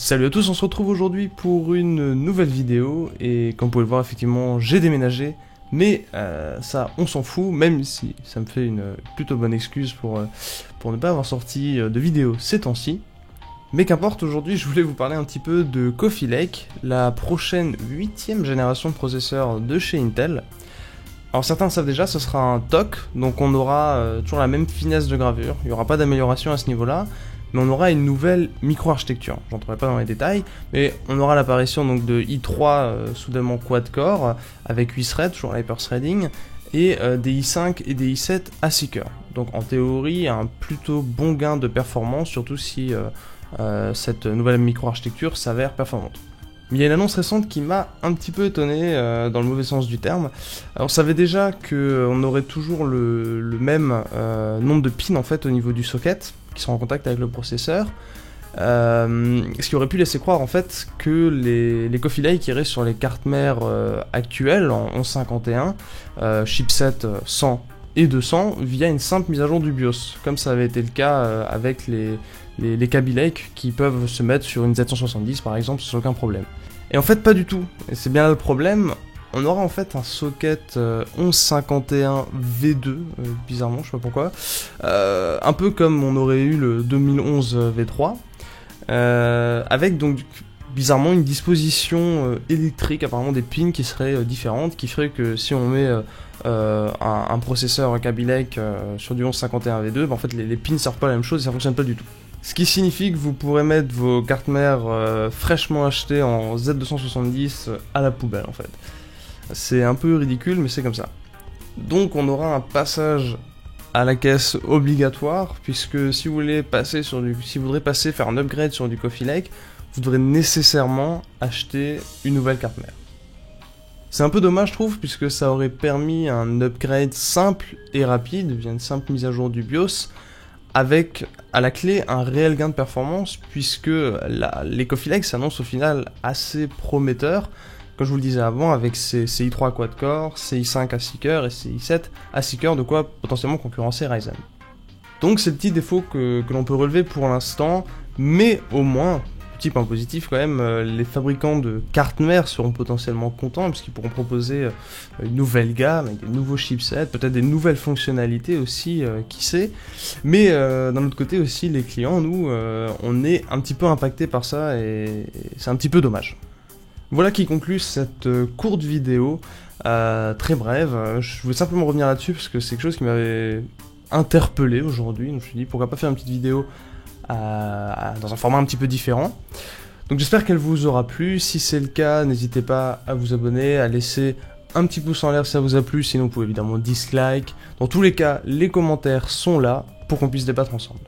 Salut à tous, on se retrouve aujourd'hui pour une nouvelle vidéo et comme vous pouvez le voir effectivement j'ai déménagé mais ça on s'en fout, même si ça me fait une plutôt bonne excuse pour ne pas avoir sorti de vidéo ces temps-ci. Mais qu'importe, aujourd'hui je voulais vous parler un petit peu de Coffee Lake, la prochaine 8ème génération de processeurs de chez Intel. Alors certains savent déjà, ce sera un TOC, donc on aura toujours la même finesse de gravure, il n'y aura pas d'amélioration à ce niveau-là, mais on aura une nouvelle micro-architecture. J'entrerai pas dans les détails, mais on aura l'apparition donc de i3 soudainement quad-core, avec 8 threads, toujours l'hyper-threading, et des i5 et des i7 à 6 cœurs. Donc en théorie, un plutôt bon gain de performance, surtout si cette nouvelle micro-architecture s'avère performante. Mais il y a une annonce récente qui m'a un petit peu étonné, dans le mauvais sens du terme. Alors on savait déjà qu'on aurait toujours le même nombre de pins en fait au niveau du socket, qui sont en contact avec le processeur. Ce qui aurait pu laisser croire en fait que les Coffee Lake iraient sur les cartes mères actuelles en 1151, chipset 100 et 200, via une simple mise à jour du BIOS, comme ça avait été le cas avec les Kaby Lake qui peuvent se mettre sur une Z170 par exemple sans aucun problème. Et en fait pas du tout, et c'est bien là le problème. On aura en fait un socket 1151 V2, bizarrement, je sais pas pourquoi, un peu comme on aurait eu le 2011 V3, avec donc bizarrement une disposition électrique, apparemment des pins qui seraient différentes, qui ferait que si on met un processeur Kaby Lake sur du 1151 V2, en fait les pins ne servent pas la même chose et ça fonctionne pas du tout. Ce qui signifie que vous pourrez mettre vos cartes mères fraîchement achetées en Z270 à la poubelle en fait. C'est un peu ridicule, mais c'est comme ça. Donc on aura un passage à la caisse obligatoire, puisque si vous voulez passer faire un upgrade sur du Coffee Lake, vous devrez nécessairement acheter une nouvelle carte mère. C'est un peu dommage, je trouve, puisque ça aurait permis un upgrade simple et rapide, via une simple mise à jour du BIOS, avec à la clé un réel gain de performance, puisque les Coffee Lake s'annoncent au final assez prometteurs. Comme je vous le disais avant, avec ces i3 quad-core, ces i5 à 6 cœurs et ces i7 à 6 cœurs, de quoi potentiellement concurrencer Ryzen. Donc c'est le petit défaut que l'on peut relever pour l'instant, mais au moins, petit point positif quand même, les fabricants de cartes mères seront potentiellement contents, puisqu'ils pourront proposer une nouvelle gamme, avec des nouveaux chipsets, peut-être des nouvelles fonctionnalités aussi, qui sait. Mais d'un autre côté aussi, les clients, nous, on est un petit peu impactés par ça, et c'est un petit peu dommage. Voilà qui conclut cette courte vidéo, très brève. Je voulais simplement revenir là-dessus parce que c'est quelque chose qui m'avait interpellé aujourd'hui. Donc je me suis dit pourquoi pas faire une petite vidéo dans un format un petit peu différent. Donc j'espère qu'elle vous aura plu. Si c'est le cas, n'hésitez pas à vous abonner, à laisser un petit pouce en l'air si ça vous a plu. Sinon vous pouvez évidemment dislike. Dans tous les cas, les commentaires sont là pour qu'on puisse débattre ensemble.